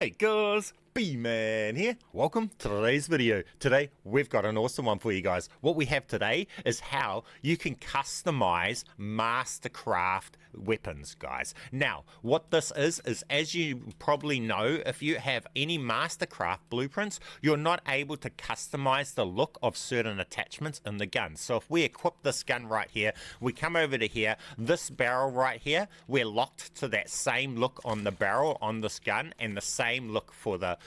Hey guys, B-Man here. Welcome to today's video. Today we've got an awesome one for you guys. What we have today is how you can customize Mastercraft weapons, guys. Now, what this is as you probably know, if you have any Mastercraft blueprints, you're not able to customize the look of certain attachments in the gun. So if we equip this gun right here, we come over to here, this barrel right here, we're locked to that same look on the barrel on this gun and the same look for the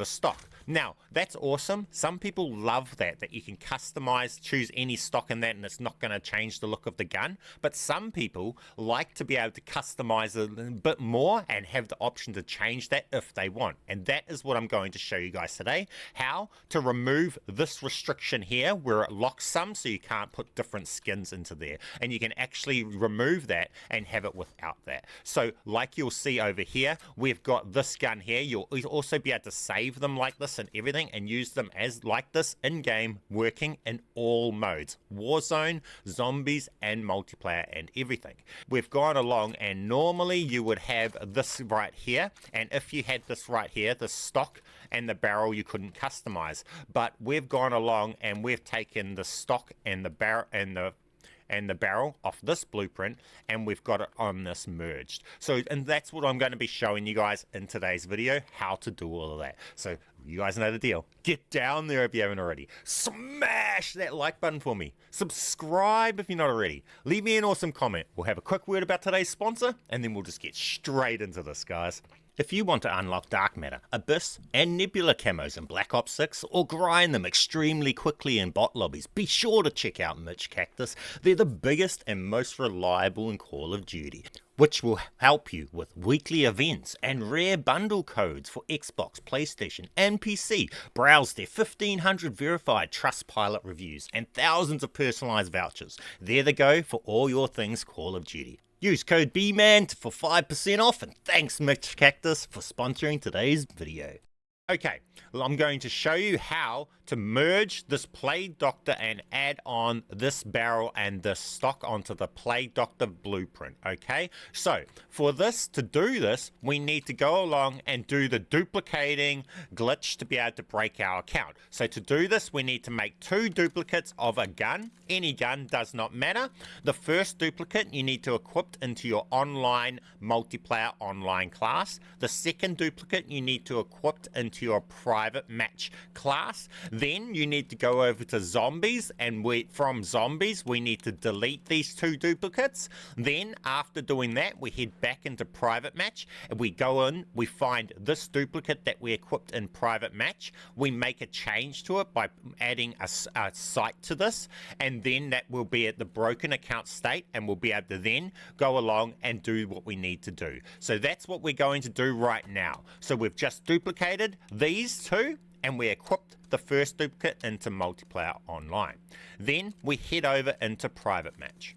stock. Now, that's awesome. Some people love that you can customize, choose any stock in that, and it's not going to change the look of the gun. But some people like to be able to customize a bit more and have the option to change that if they want. And that is what I'm going to show you guys today. How to remove this restriction here where it locks some so you can't put different skins into there. And you can actually remove that and have it without that. So like you'll see over here, we've got this gun here. You'll also be able to save them like this and everything and use them as like this in game, working in all modes: Warzone, zombies, and multiplayer, and everything. We've gone along, and normally you would have this right here, and if you had this right here, the stock and the barrel, you couldn't customize. But we've gone along and we've taken the stock and the barrel and the barrel off this blueprint, and we've got it on this merged. And that's what I'm going to be showing you guys in today's video, how to do all of that. So you guys know the deal. Get down there if you haven't already. Smash that like button for me. Subscribe if you're not already. Leave me an awesome comment. We'll have a quick word about today's sponsor, and then we'll just get straight into this, guys. If you want to unlock Dark Matter, Abyss, and Nebula camos in Black Ops 6, or grind them extremely quickly in bot lobbies, be sure to check out MitchCactus. They're the biggest and most reliable in Call of Duty, which will help you with weekly events and rare bundle codes for Xbox, PlayStation, and PC. Browse their 1,500 verified Trustpilot reviews and thousands of personalized vouchers. They're the go for all your things Call of Duty. Use code BMAN for 5% off, and thanks MitchCactus for sponsoring today's video. Okay, well, I'm going to show you how to merge this Plague Doctor and add on this barrel and this stock onto the Plague Doctor blueprint, okay? So, for this, to do this, we need to go along and do the duplicating glitch to be able to break our account. So to do this, we need to make 2 duplicates of a gun. Any gun does not matter. The first duplicate you need to equip into your online multiplayer online class. The second duplicate you need to equip into your private match class. Then you need to go over to zombies, and from zombies we need to delete these 2 duplicates. Then after doing that, we head back into private match, and we go in, we find this duplicate that we equipped in private match. We make a change to it by adding a site to this, and then that will be at the broken account state, and we'll be able to then go along and do what we need to do. So that's what we're going to do right now. So we've just duplicated these 2, and we equipped the first duplicate into multiplayer online. Then we head over into private match.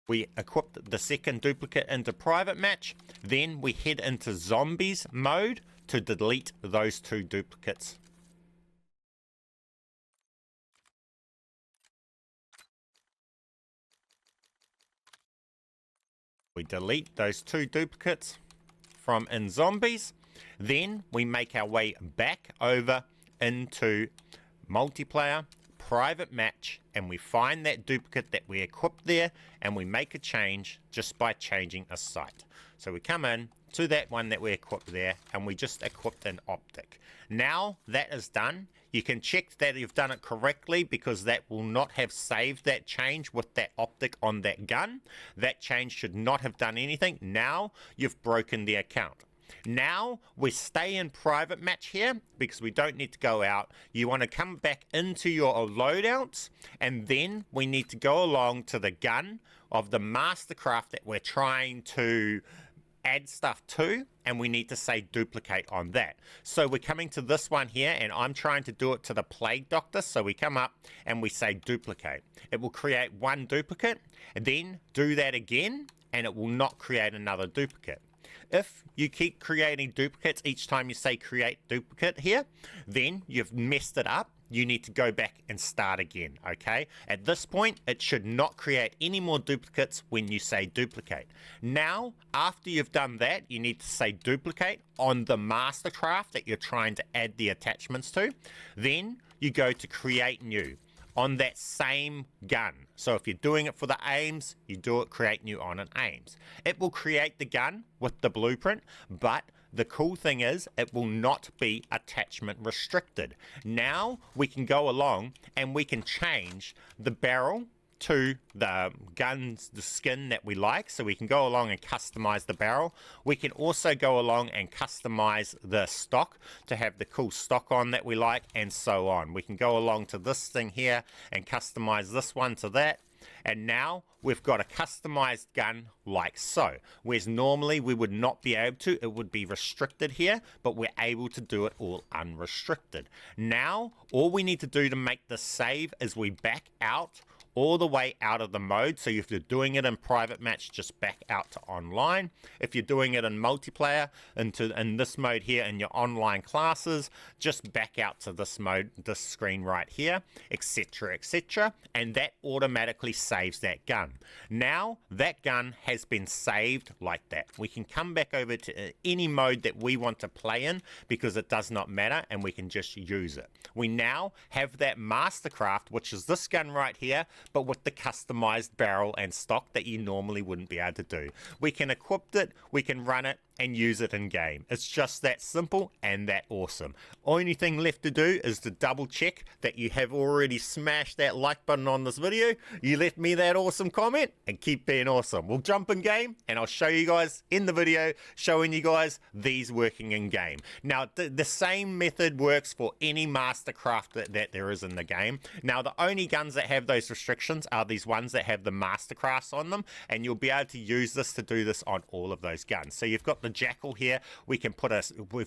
We equipped the second duplicate into private match. Then we head into zombies mode to delete those 2 duplicates. We delete those 2 duplicates from in zombies. Then we make our way back over into multiplayer, private match, and we find that duplicate that we equipped there, and we make a change just by changing a site. So we come in to that one that we equipped there, and we just equipped an optic. Now that is done, you can check that you've done it correctly, because that will not have saved that change with that optic on that gun. That change should not have done anything. Now you've broken the account. Now we stay in private match here because we don't need to go out. You want to come back into your loadouts, and then we need to go along to the gun of the Mastercraft that we're trying to add stuff to, and we need to say duplicate on that. So we're coming to this one here, and I'm trying to do it to the Plague Doctor. So we come up and we say duplicate. It will create 1 duplicate, and then do that again, and it will not create another duplicate. If you keep creating duplicates each time you say create duplicate here, then you've messed it up. you need to go back and start again, okay? At this point, it should not create any more duplicates when you say duplicate. Now, after you've done that, you need to say duplicate on the Mastercraft that you're trying to add the attachments to. Then you go to create new on that same gun. So if you're doing it for the aims, you do it create new on an aims. It will create the gun with the blueprint, but the cool thing is it will not be attachment restricted. Now we can go along and we can change the barrel to the guns, the skin that we like. So we can go along and customize the barrel. We can also go along and customize the stock to have the cool stock on that we like, and so on. We can go along to this thing here and customize this one to that. And now we've got a customized gun like so, whereas normally we would not be able to. It would be restricted here, but we're able to do it all unrestricted. Now all we need to do to make this save is we back out all the way out of the mode. So if you're doing it in private match, just back out to online. If you're doing it in multiplayer, in this mode here in your online classes, just back out to this mode, this screen right here, etc, etc, and that automatically saves that gun. Now that gun has been saved like that. We can come back over to any mode that we want to play in because it does not matter, and we can just use it. We now have that Mastercraft, which is this gun right here, but with the customized barrel and stock that you normally wouldn't be able to do. We can equip it, we can run it, and use it in game. It's just that simple and that awesome. Only thing left to do is to double check that you have already smashed that like button on this video. You left me that awesome comment, and keep being awesome. We'll jump in game and I'll show you guys in the video, showing you guys these working in game. Now the same method works for any Mastercraft that there is in the game. Now the only guns that have those restrictions are these ones that have the Mastercrafts on them, and you'll be able to use this to do this on all of those guns. So you've got the Jackal here. We've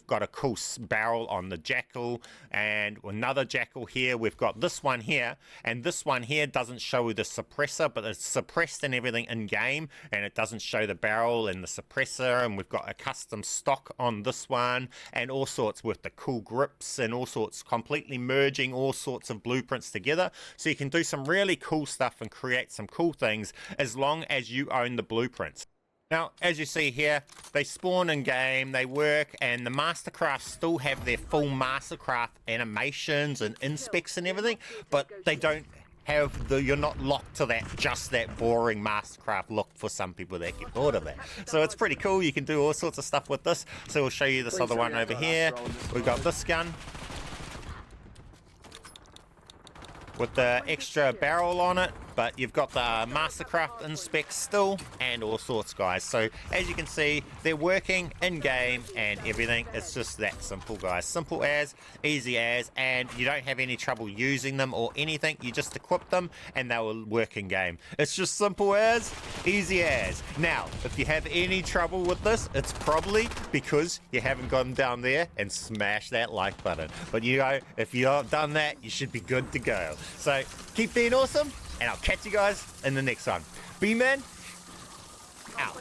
got a cool barrel on the Jackal, and another Jackal here. We've got this one here, and this one here doesn't show the suppressor, but it's suppressed and everything in game, and it doesn't show the barrel and the suppressor. And we've got a custom stock on this one, and all sorts with the cool grips and all sorts, completely merging all sorts of blueprints together. So you can do some really cool stuff and create some cool things as long as you own the blueprints. Now, as you see here, they spawn in game, they work, and the Mastercrafts still have their full Mastercraft animations and inspects and everything, but they don't have you're not locked to just that boring Mastercraft look for some people that get bored of it. So it's pretty cool. You can do all sorts of stuff with this. So we'll show you this other one over here. We've got this gun with the extra barrel on it, but you've got the Mastercraft inspect still and all sorts, guys. So as you can see, they're working in game and everything. It's just that simple, guys. Simple as, easy as, and you don't have any trouble using them or anything. You just equip them and they will work in game. It's just simple as, easy as. Now, if you have any trouble with this, it's probably because you haven't gone down there and smashed that like button. But you know, if you've done that, you should be good to go. So keep being awesome, and I'll catch you guys in the next one. B-Man, out.